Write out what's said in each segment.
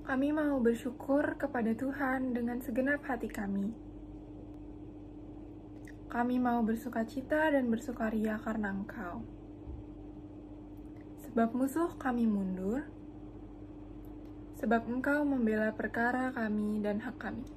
Kami mau bersyukur kepada Tuhan dengan segenap hati kami. Kami mau bersukacita dan bersukaria karena Engkau. Sebab musuh kami mundur, sebab Engkau membela perkara kami dan hak kami.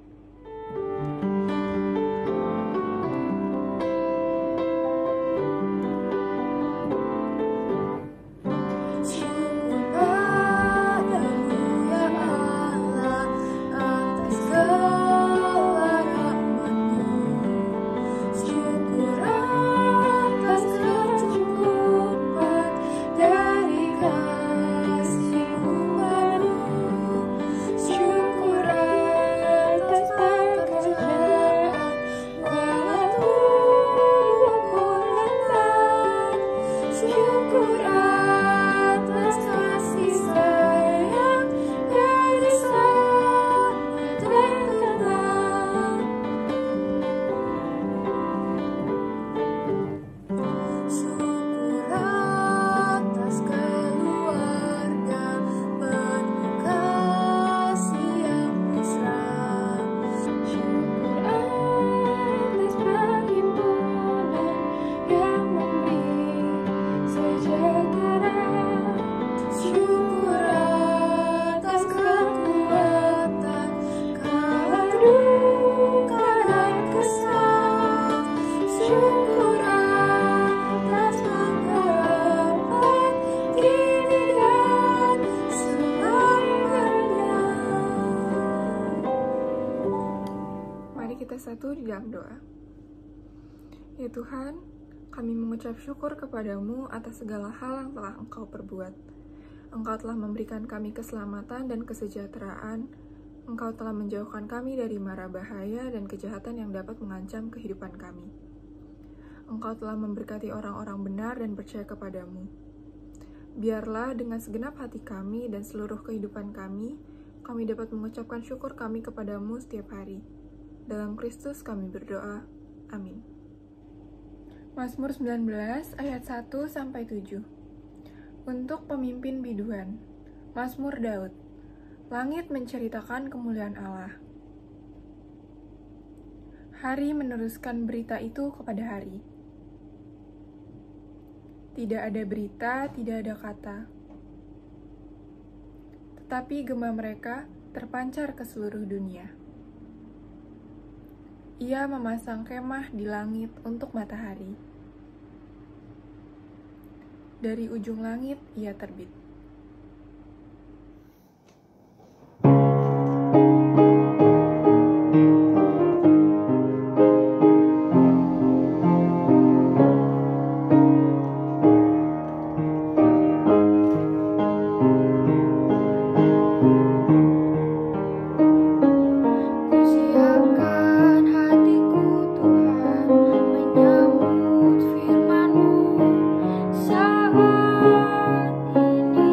Kita satu di dalam doa. Ya Tuhan, kami mengucap syukur kepadamu atas segala hal yang telah Engkau perbuat. Engkau telah memberikan kami keselamatan dan kesejahteraan. Engkau telah menjauhkan kami dari mara bahaya dan kejahatan yang dapat mengancam kehidupan kami. Engkau telah memberkati orang-orang benar dan percaya kepadamu. Biarlah dengan segenap hati kami dan seluruh kehidupan kami dapat mengucapkan syukur kami kepadamu setiap hari. Dalam Kristus kami berdoa. Amin. Mazmur 19 ayat 1-7. Untuk pemimpin biduan. Mazmur Daud. Langit menceritakan kemuliaan Allah. Hari meneruskan berita itu kepada hari. Tidak ada berita, tidak ada kata. Tetapi gema mereka terpancar ke seluruh dunia. Ia memasang kemah di langit untuk matahari. Dari ujung langit ia terbit. Saat ini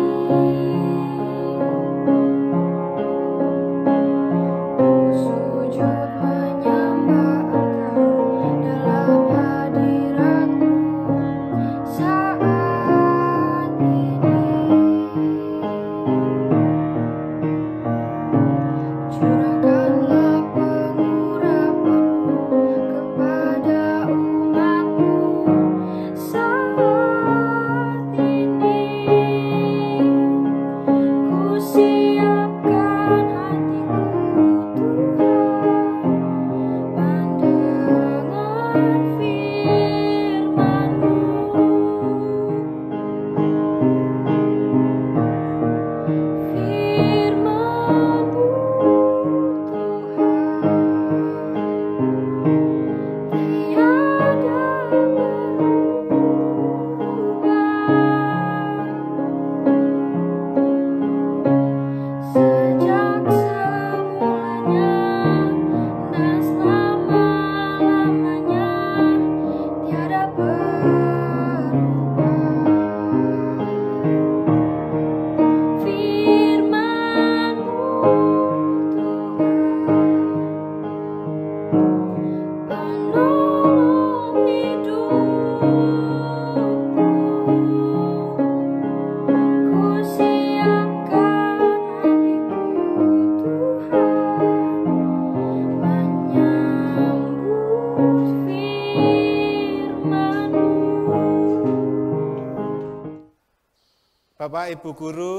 Bapak, Ibu guru,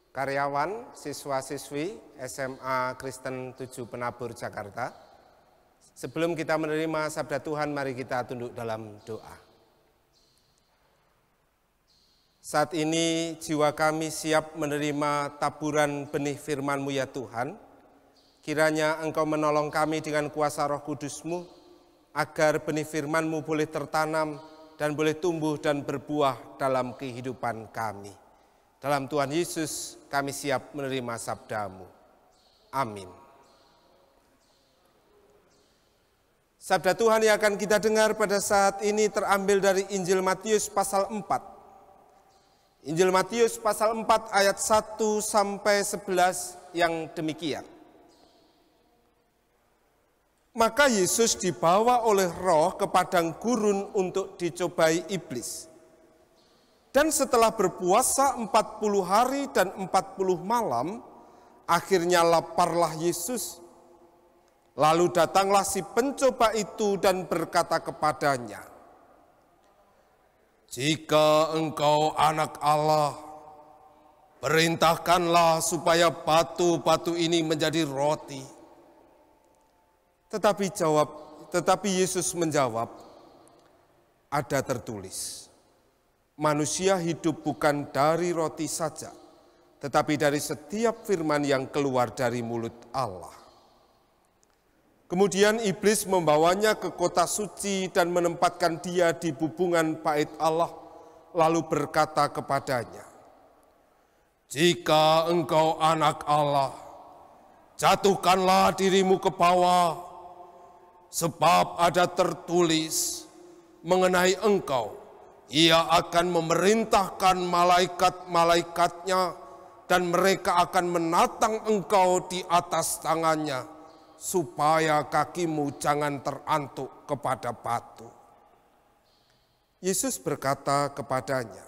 karyawan, siswa-siswi SMA Kristen 7 Penabur Jakarta. Sebelum kita menerima sabda Tuhan, mari kita tunduk dalam doa. Saat ini jiwa kami siap menerima taburan benih firman-Mu ya Tuhan. Kiranya Engkau menolong kami dengan kuasa Roh Kudus-Mu, agar benih firman-Mu boleh tertanam dan boleh tumbuh dan berbuah dalam kehidupan kami. Dalam Tuhan Yesus kami siap menerima sabda-Mu. Amin. Sabda Tuhan yang akan kita dengar pada saat ini terambil dari Injil Matius pasal 4. Injil Matius pasal 4 ayat 1 sampai 11 yang demikian. Maka Yesus dibawa oleh Roh ke padang gurun untuk dicobai iblis. Dan setelah berpuasa 40 hari dan 40 malam, akhirnya laparlah Yesus. Lalu datanglah si pencoba itu dan berkata kepadanya, "Jika engkau anak Allah, perintahkanlah supaya batu-batu ini menjadi roti." Tetapi Yesus menjawab, "Ada tertulis, manusia hidup bukan dari roti saja, tetapi dari setiap firman yang keluar dari mulut Allah." Kemudian iblis membawanya ke kota suci dan menempatkan dia di bubungan bait Allah, lalu berkata kepadanya, "Jika engkau anak Allah, jatuhkanlah dirimu ke bawah, sebab ada tertulis mengenai engkau, Ia akan memerintahkan malaikat-malaikatnya dan mereka akan menatang engkau di atas tangannya, supaya kakimu jangan terantuk kepada batu." Yesus berkata kepadanya,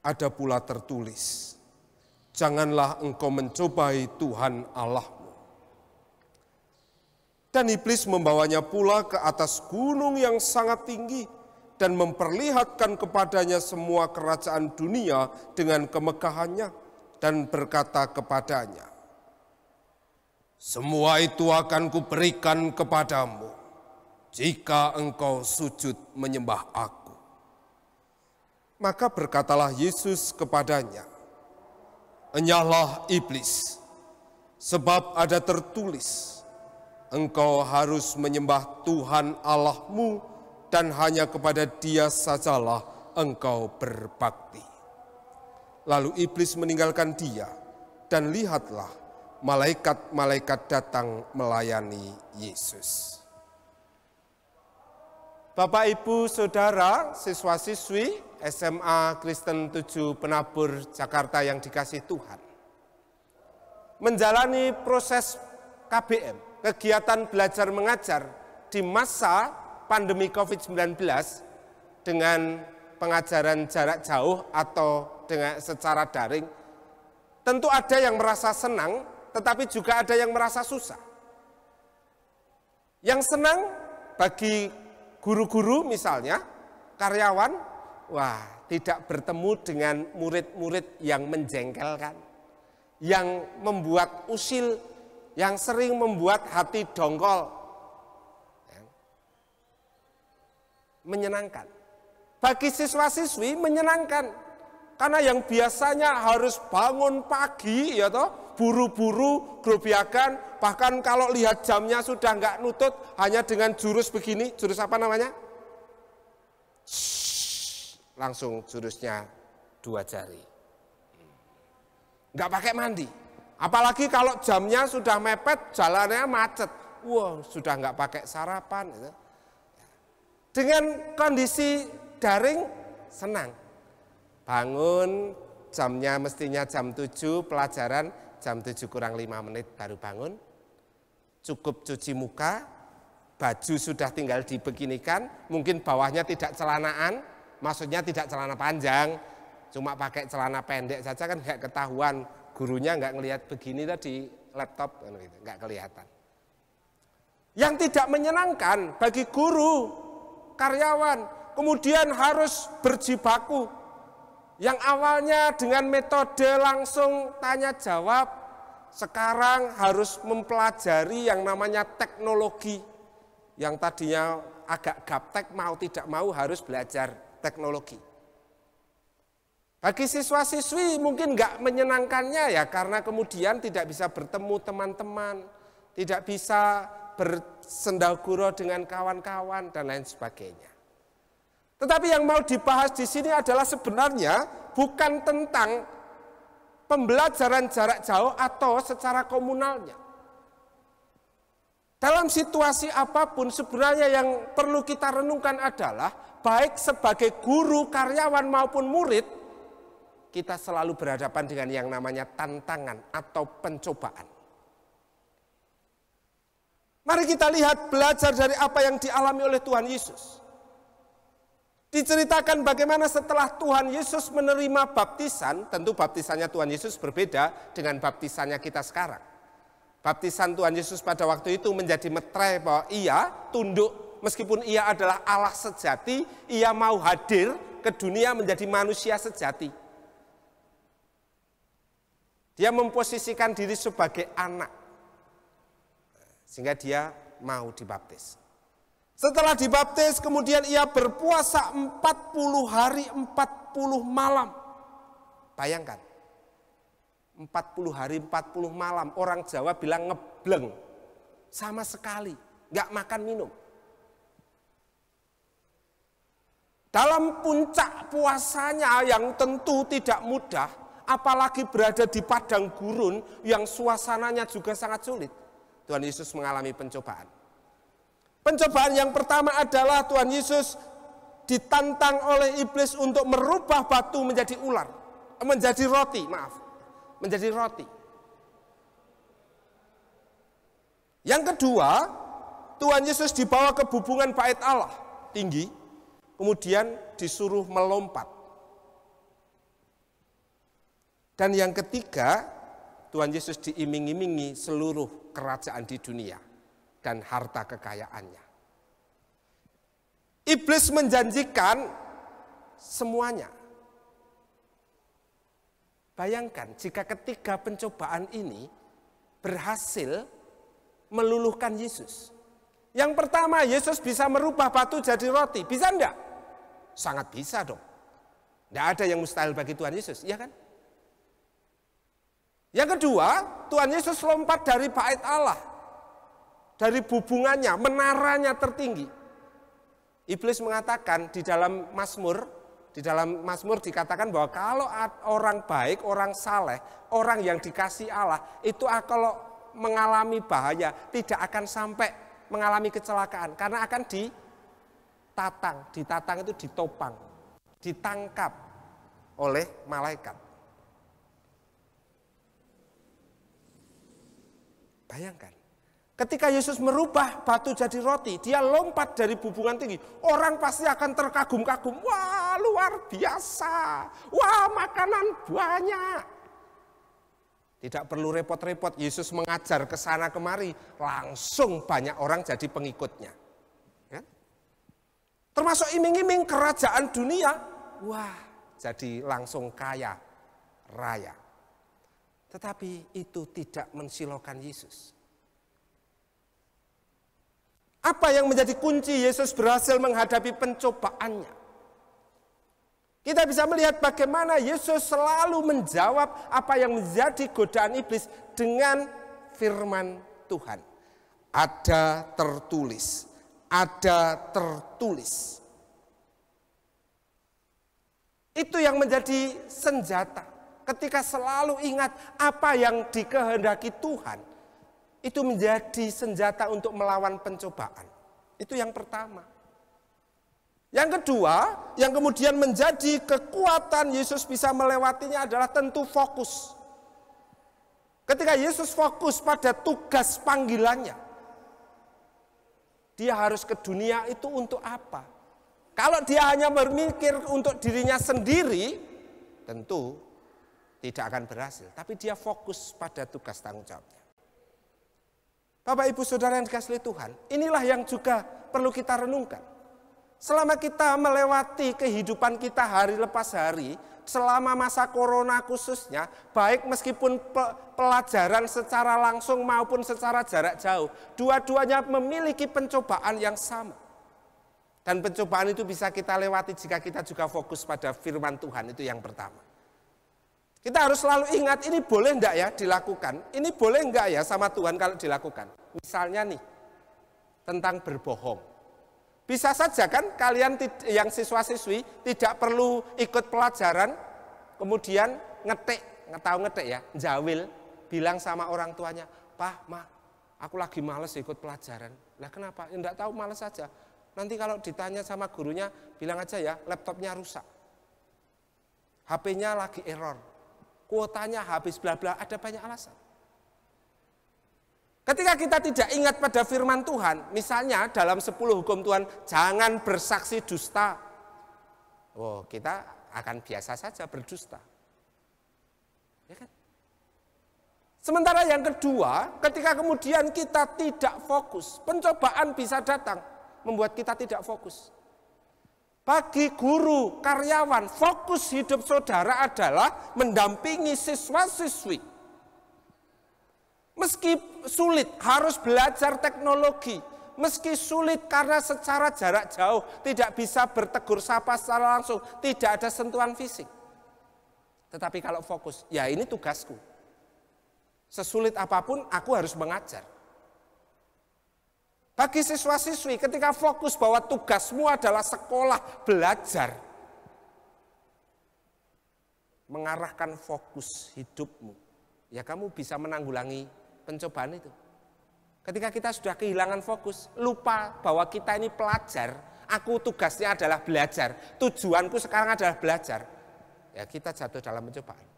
"Ada pula tertulis, janganlah engkau mencobai Tuhan Allahmu." Dan iblis membawanya pula ke atas gunung yang sangat tinggi dan memperlihatkan kepadanya semua kerajaan dunia dengan kemegahannya dan berkata kepadanya, "Semua itu akan kuberikan kepadamu jika engkau sujud menyembah aku." Maka berkatalah Yesus kepadanya, "Enyahlah iblis, sebab ada tertulis, engkau harus menyembah Tuhan Allahmu dan hanya kepada Dia sajalah engkau berbakti." Lalu iblis meninggalkan dia dan lihatlah malaikat-malaikat datang melayani Yesus. Bapak, Ibu, Saudara, siswa-siswi SMA Kristen 7 Penabur Jakarta yang dikasihi Tuhan. Menjalani proses KBM, kegiatan belajar mengajar di masa pandemi COVID-19 dengan pengajaran jarak jauh atau dengan secara daring, tentu ada yang merasa senang, tetapi juga ada yang merasa susah. Yang senang bagi guru-guru misalnya, karyawan, wah, tidak bertemu dengan murid-murid yang menjengkelkan, yang membuat usil, yang sering membuat hati dongkol. Menyenangkan. Bagi siswa-siswi menyenangkan. Karena yang biasanya harus bangun pagi, ya toh, buru-buru, grobiakan, bahkan kalau lihat jamnya sudah nggak nutut, hanya dengan jurus begini, jurus apa namanya? Langsung jurusnya 2 jari. Nggak pakai mandi. Apalagi kalau jamnya sudah mepet, jalannya macet. Wah, sudah nggak pakai sarapan. Gitu. Dengan kondisi daring, senang. Bangun, jamnya mestinya jam 7, pelajaran jam 7 kurang 5 menit baru bangun. Cukup cuci muka, baju sudah tinggal dibeginikan, mungkin bawahnya tidak celanaan, maksudnya tidak celana panjang, cuma pakai celana pendek saja kan nggak ketahuan. Gurunya nggak ngelihat begini tadi laptop, nggak kelihatan. Yang tidak menyenangkan bagi guru, karyawan, kemudian harus berjibaku Yang awalnya dengan metode langsung tanya jawab, sekarang harus mempelajari yang namanya teknologi. Yang tadinya agak gaptek, mau tidak mau harus belajar teknologi. Bagi siswa-siswi mungkin nggak menyenangkannya ya, karena kemudian tidak bisa bertemu teman-teman, tidak bisa bersendaguro dengan kawan-kawan dan lain sebagainya. Tetapi yang mau dibahas di sini adalah sebenarnya bukan tentang pembelajaran jarak jauh atau secara komunalnya. Dalam situasi apapun sebenarnya yang perlu kita renungkan adalah baik sebagai guru, karyawan maupun murid, kita selalu berhadapan dengan yang namanya tantangan atau pencobaan. Mari kita lihat, belajar dari apa yang dialami oleh Tuhan Yesus. Diceritakan bagaimana setelah Tuhan Yesus menerima baptisan, tentu baptisannya Tuhan Yesus berbeda dengan baptisannya kita sekarang. Baptisan Tuhan Yesus pada waktu itu menjadi meterai bahwa ia tunduk, meskipun ia adalah Allah sejati, ia mau hadir ke dunia menjadi manusia sejati. Dia memposisikan diri sebagai anak, sehingga dia mau dibaptis. Setelah dibaptis kemudian ia berpuasa 40 hari 40 malam. Bayangkan, 40 hari 40 malam, orang Jawa bilang ngebleng. Sama sekali, gak makan minum. Dalam puncak puasanya yang tentu tidak mudah, apalagi berada di padang gurun yang suasananya juga sangat sulit, Tuhan Yesus mengalami pencobaan. Pencobaan yang pertama adalah Tuhan Yesus ditantang oleh iblis untuk merubah batu menjadi ular, menjadi roti, menjadi roti. Yang kedua, Tuhan Yesus dibawa ke bubungan bait Allah tinggi, kemudian disuruh melompat. Dan yang ketiga, Tuhan Yesus diiming-imingi seluruh kerajaan di dunia dan harta kekayaannya. Iblis menjanjikan semuanya. Bayangkan jika ketiga pencobaan ini berhasil meluluhkan Yesus. Yang pertama, Yesus bisa merubah batu jadi roti. Bisa enggak? Sangat bisa dong. Tidak ada yang mustahil bagi Tuhan Yesus, iya kan? Yang kedua, Tuhan Yesus lompat dari bait Allah, dari bubungannya, menaranya tertinggi. Iblis mengatakan di dalam Mazmur dikatakan bahwa kalau orang baik, orang saleh, orang yang dikasih Allah, itu kalau mengalami bahaya tidak akan sampai mengalami kecelakaan, karena akan ditatang itu ditopang, ditangkap oleh malaikat. Bayangkan, ketika Yesus merubah batu jadi roti, dia lompat dari bubungan tinggi. Orang pasti akan terkagum-kagum. Wah, luar biasa. Wah, makanan banyak. Tidak perlu repot-repot, Yesus mengajar ke sana kemari. Langsung banyak orang jadi pengikutnya. Ya? Termasuk iming-iming kerajaan dunia. Wah, jadi langsung kaya raya. Tetapi itu tidak mensilokan Yesus. Apa yang menjadi kunci Yesus berhasil menghadapi pencobaannya? Kita bisa melihat bagaimana Yesus selalu menjawab apa yang menjadi godaan iblis dengan firman Tuhan. Ada tertulis, ada tertulis. Itu yang menjadi senjata. Ketika selalu ingat apa yang dikehendaki Tuhan, itu menjadi senjata untuk melawan pencobaan. Itu yang pertama. Yang kedua, yang kemudian menjadi kekuatan Yesus bisa melewatinya adalah tentu fokus. Ketika Yesus fokus pada tugas panggilannya, dia harus ke dunia itu untuk apa? Kalau dia hanya berpikir untuk dirinya sendiri, tentu tidak akan berhasil. Tapi dia fokus pada tugas tanggung jawabnya. Bapak, Ibu, Saudara yang dikasihi Tuhan, inilah yang juga perlu kita renungkan. Selama kita melewati kehidupan kita hari lepas hari, selama masa corona khususnya, baik meskipun pelajaran secara langsung maupun secara jarak jauh, dua-duanya memiliki pencobaan yang sama. Dan pencobaan itu bisa kita lewati jika kita juga fokus pada firman Tuhan, itu yang pertama. Kita harus selalu ingat, ini boleh enggak ya dilakukan, ini boleh enggak ya sama Tuhan kalau dilakukan. Misalnya nih, tentang berbohong. Bisa saja kan kalian yang siswa-siswi tidak perlu ikut pelajaran, kemudian tahu ngetik ya, jawil, bilang sama orang tuanya, "Pak, Ma, aku lagi males ikut pelajaran." Lah kenapa? Enggak tahu, males saja. Nanti kalau ditanya sama gurunya, bilang aja ya, laptopnya rusak. HP-nya lagi error. Kuotanya habis bla bla, ada banyak alasan. Ketika kita tidak ingat pada firman Tuhan, misalnya dalam 10 hukum Tuhan, jangan bersaksi dusta. Oh, kita akan biasa saja berdusta. Ya kan? Sementara yang kedua, ketika kemudian kita tidak fokus, pencobaan bisa datang, membuat kita tidak fokus. Bagi guru, karyawan, fokus hidup saudara adalah mendampingi siswa-siswi. Meski sulit harus belajar teknologi, meski sulit karena secara jarak jauh tidak bisa bertegur sapa secara langsung, tidak ada sentuhan fisik. Tetapi kalau fokus, ya ini tugasku. Sesulit apapun aku harus mengajar. Bagi siswa-siswi ketika fokus bahwa tugasmu adalah sekolah, belajar, mengarahkan fokus hidupmu, ya kamu bisa menanggulangi pencobaan itu. Ketika kita sudah kehilangan fokus, lupa bahwa kita ini pelajar, aku tugasnya adalah belajar, tujuanku sekarang adalah belajar, ya kita jatuh dalam pencobaan.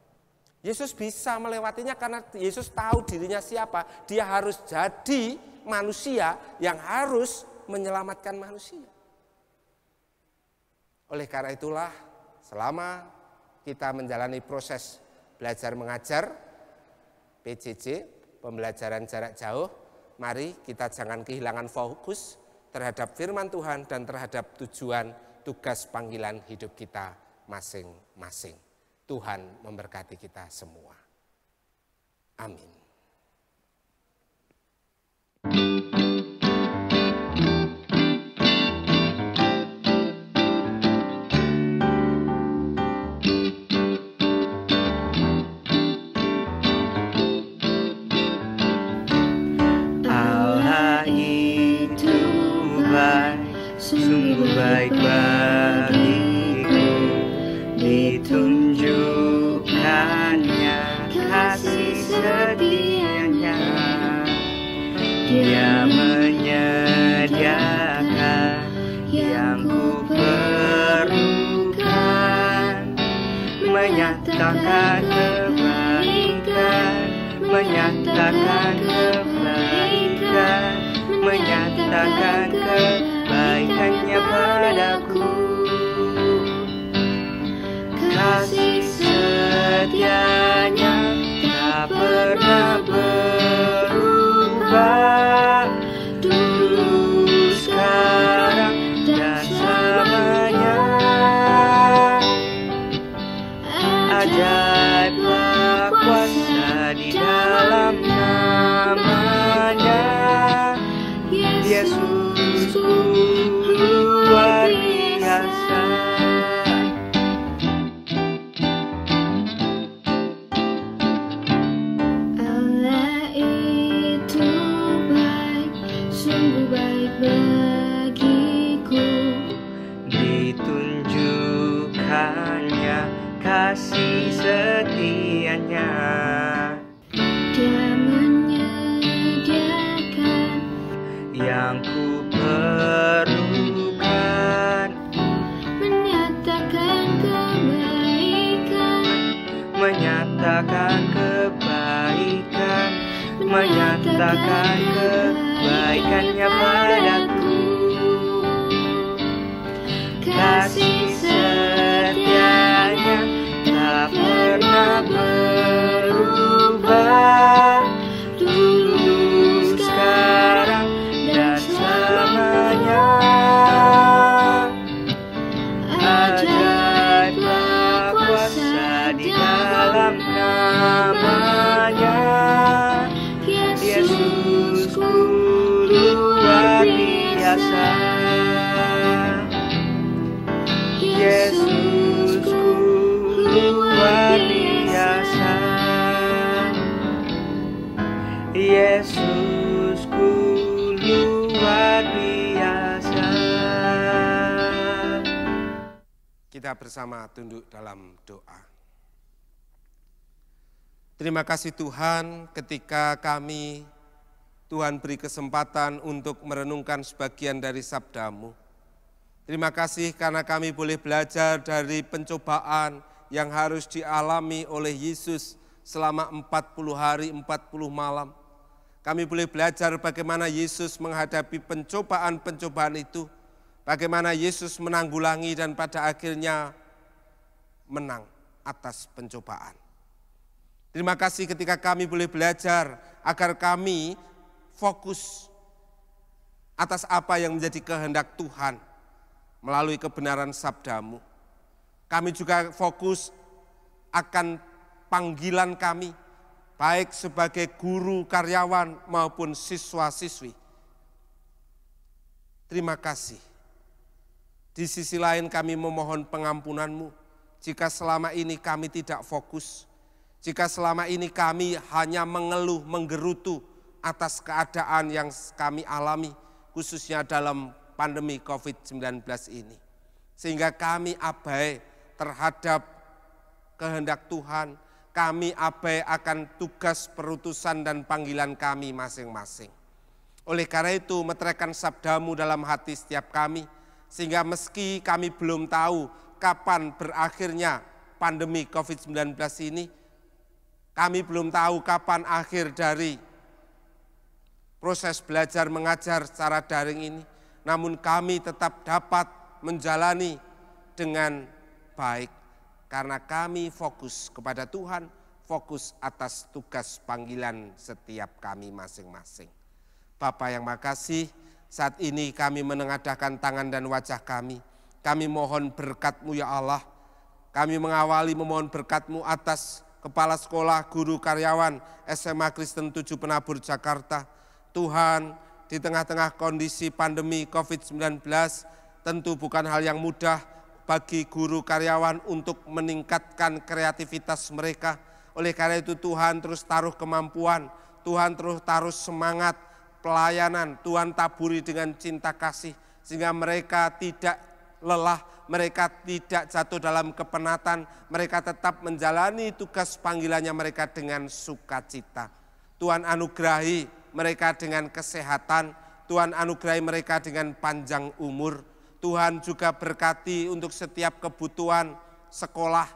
Yesus bisa melewatinya karena Yesus tahu dirinya siapa, dia harus jadi manusia yang harus menyelamatkan manusia. Oleh karena itulah, selama kita menjalani proses belajar mengajar, PJJ, pembelajaran jarak jauh, mari kita jangan kehilangan fokus terhadap firman Tuhan dan terhadap tujuan tugas panggilan hidup kita masing-masing. Tuhan memberkati kita semua. Amin. Sungguh baik bagiku, ditunjukkannya kasih setianya. Dia menyediakan yang ku perlukan, menyatakan kebaikan, menyatakan kebaikan, menyatakan kebaikannya padaku. Kasih setianya tak pernah berubah, dulu, sekarang, dan selamanya. Ajaiblah kuasa di dalam namanya. Yesus luar biasa. Allah itu baik, sungguh baik bagiku. Ditunjukkannya kasih setianya. Dia menyediakan yang ku perlukan, menyatakan kebaikan, menyatakan kebaikan, menyatakan kebaikannya padaku. Kasih setianya tak pernah berubah, dulu, sekarang, dan selamanya. Ajaiblah kuasa selamanya. Yesusku luar biasa. Yesusku luar biasa. Yesusku luar biasa. Kita bersama tunduk dalam doa. Terima kasih Tuhan ketika kami, Tuhan beri kesempatan untuk merenungkan sebagian dari sabda-Mu. Terima kasih karena kami boleh belajar dari pencobaan yang harus dialami oleh Yesus selama 40 hari 40 malam. Kami boleh belajar bagaimana Yesus menghadapi pencobaan-pencobaan itu, bagaimana Yesus menanggulangi dan pada akhirnya menang atas pencobaan. Terima kasih ketika kami boleh belajar agar kami fokus atas apa yang menjadi kehendak Tuhan melalui kebenaran sabda-Mu. Kami juga fokus akan panggilan kami, baik sebagai guru, karyawan maupun siswa-siswi. Terima kasih. Di sisi lain kami memohon pengampunan-Mu jika selama ini kami tidak fokus. Jika selama ini kami hanya mengeluh, menggerutu atas keadaan yang kami alami, khususnya dalam pandemi COVID-19 ini. Sehingga kami abai terhadap kehendak Tuhan, kami abai akan tugas perutusan dan panggilan kami masing-masing. Oleh karena itu, meteraikan sabda-Mu dalam hati setiap kami, sehingga meski kami belum tahu kapan berakhirnya pandemi COVID-19 ini, kami belum tahu kapan akhir dari proses belajar mengajar secara daring ini, namun kami tetap dapat menjalani dengan baik karena kami fokus kepada Tuhan, fokus atas tugas panggilan setiap kami masing-masing. Bapa yang makasih, saat ini kami menengadahkan tangan dan wajah kami. Kami mohon berkat-Mu ya Allah. Kami mengawali memohon berkat-Mu atas Kepala Sekolah, Guru, Karyawan SMA Kristen 7 Penabur Jakarta. Tuhan, di tengah-tengah kondisi pandemi COVID-19, tentu bukan hal yang mudah bagi guru karyawan untuk meningkatkan kreativitas mereka. Oleh karena itu Tuhan terus taruh kemampuan, Tuhan terus taruh semangat pelayanan, Tuhan taburi dengan cinta kasih, sehingga mereka tidak lelah, mereka tidak jatuh dalam kepenatan, mereka tetap menjalani tugas panggilannya mereka dengan sukacita. Tuhan anugerahi mereka dengan kesehatan, Tuhan anugerahi mereka dengan panjang umur. Tuhan juga berkati untuk setiap kebutuhan sekolah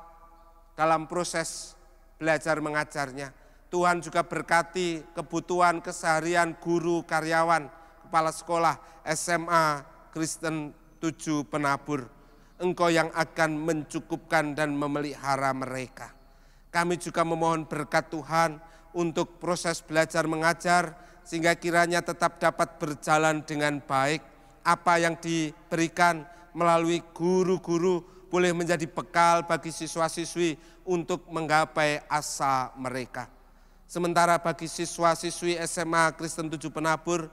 dalam proses belajar mengajarnya. Tuhan juga berkati kebutuhan keseharian guru, karyawan, kepala sekolah, SMA Kristen 7 Penabur. Engkau yang akan mencukupkan dan memelihara mereka. Kami juga memohon berkat Tuhan untuk proses belajar mengajar, sehingga kiranya tetap dapat berjalan dengan baik. Apa yang diberikan melalui guru-guru boleh menjadi bekal bagi siswa-siswi untuk menggapai asa mereka. Sementara bagi siswa-siswi SMA Kristen 7 Penabur,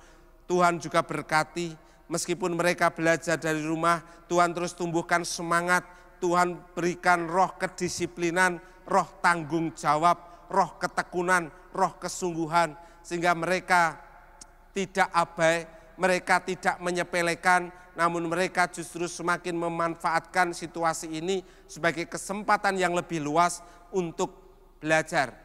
Tuhan juga berkati, meskipun mereka belajar dari rumah, Tuhan terus tumbuhkan semangat, Tuhan berikan roh kedisiplinan, roh tanggung jawab, roh ketekunan, roh kesungguhan, sehingga mereka tidak abai, mereka tidak menyepelekan, namun mereka justru semakin memanfaatkan situasi ini sebagai kesempatan yang lebih luas untuk belajar.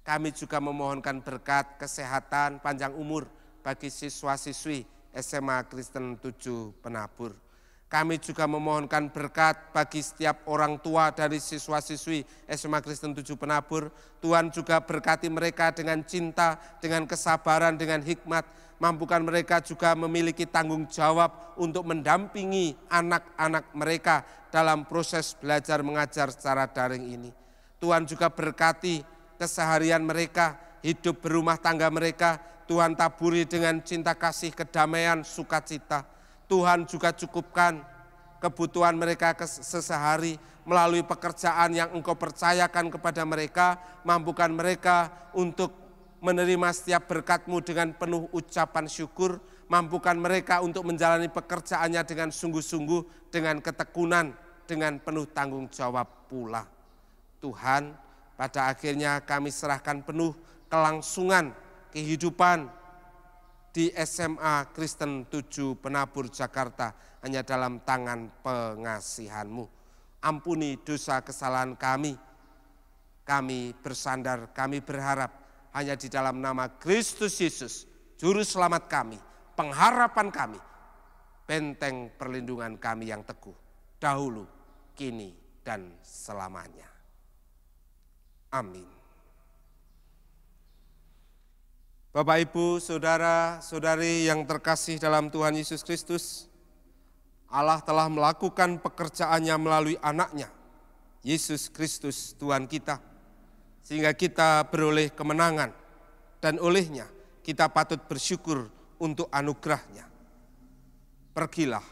Kami juga memohonkan berkat kesehatan, panjang umur bagi siswa-siswi SMA Kristen 7 Penabur. Kami juga memohonkan berkat bagi setiap orang tua dari siswa-siswi SMA Kristen 7 Penabur. Tuhan juga berkati mereka dengan cinta, dengan kesabaran, dengan hikmat. Mampukan mereka juga memiliki tanggung jawab untuk mendampingi anak-anak mereka dalam proses belajar mengajar secara daring ini. Tuhan juga berkati keseharian mereka, hidup berumah tangga mereka. Tuhan taburi dengan cinta kasih, kedamaian, sukacita. Tuhan juga cukupkan kebutuhan mereka sehari-hari melalui pekerjaan yang Engkau percayakan kepada mereka. Mampukan mereka untuk menerima setiap berkat-Mu dengan penuh ucapan syukur. Mampukan mereka untuk menjalani pekerjaannya dengan sungguh-sungguh, dengan ketekunan, dengan penuh tanggung jawab pula. Tuhan, pada akhirnya kami serahkan penuh kelangsungan kehidupan di SMA Kristen 7 Penabur Jakarta hanya dalam tangan pengasihan-Mu. Ampuni dosa kesalahan kami. Kami bersandar, kami berharap hanya di dalam nama Kristus Yesus, Juru Selamat kami, pengharapan kami, benteng perlindungan kami yang teguh, dahulu, kini, dan selamanya. Amin. Bapak, Ibu, Saudara-saudari yang terkasih dalam Tuhan Yesus Kristus, Allah telah melakukan pekerjaannya melalui anaknya, Yesus Kristus Tuhan kita, sehingga kita beroleh kemenangan, dan olehnya kita patut bersyukur untuk anugerahnya. Pergilah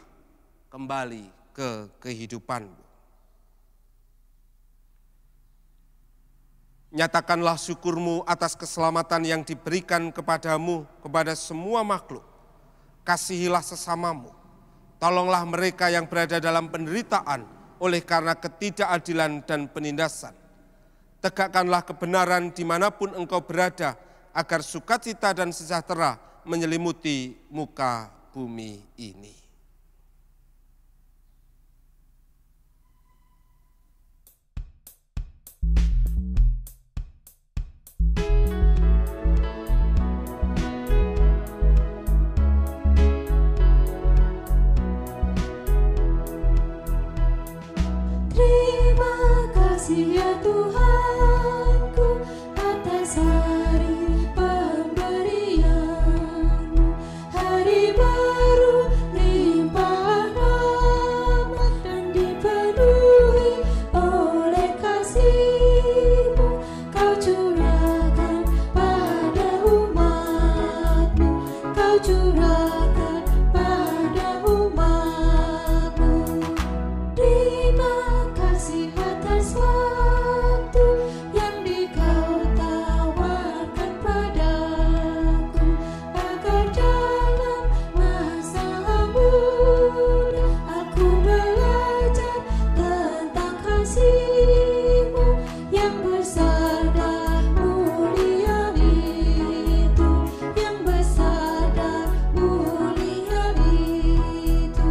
kembali ke kehidupanmu. Nyatakanlah syukurmu atas keselamatan yang diberikan kepadamu, kepada semua makhluk. Kasihilah sesamamu. Tolonglah mereka yang berada dalam penderitaan oleh karena ketidakadilan dan penindasan. Tegakkanlah kebenaran dimanapun engkau berada, agar sukacita dan sejahtera menyelimuti muka bumi ini. Terima kasih ya Tuhanku atas hari pemberian-Mu, hari baru limpah rahmat dan dipenuhi oleh kasih-Mu. Kau curahkan pada umat-Mu, Kau curahkan pada umat-Mu. Terima kasih atas waktu yang Kau tawarkan padaku, agar dalam masa muda aku belajar tentang kasih-Mu yang besar dan mulia itu, yang besar dan mulia itu.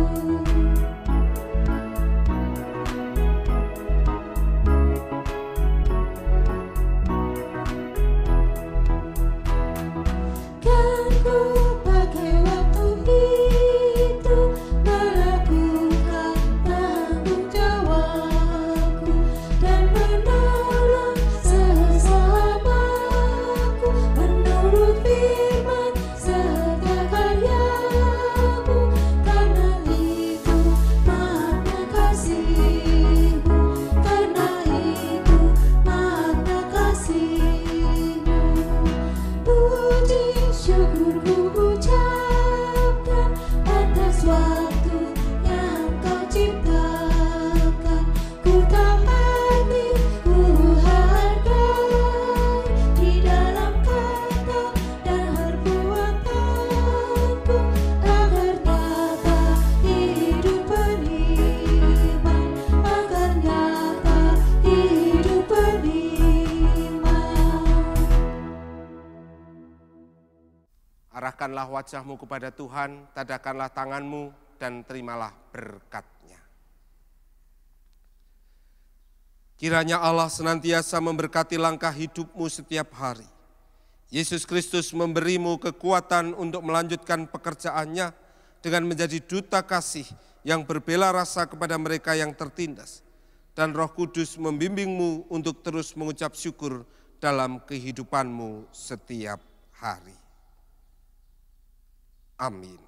Kan ku pakai waktu itu melakukan tanggung jawabku dan menolong sesamaku menurut firman serta karya-Mu. Karena itu makna kasih-Mu, karena itu makna kasih-Mu. Puji syukur ku ucapkan atas waktu yang Kau ciptakan. Ku taati, ku hargai di dalam kata dan perbuatanku, agar nyata hidup beriman, agar nyata hidup beriman. Arahkanlah wajahmu kepada Tuhan, tadahkanlah tanganmu, dan terimalah berkat-Nya. Kiranya Allah senantiasa memberkati langkah hidupmu setiap hari. Yesus Kristus memberimu kekuatan untuk melanjutkan pekerjaannya dengan menjadi duta kasih yang berbela rasa kepada mereka yang tertindas. Dan Roh Kudus membimbingmu untuk terus mengucap syukur dalam kehidupanmu setiap hari. Amin.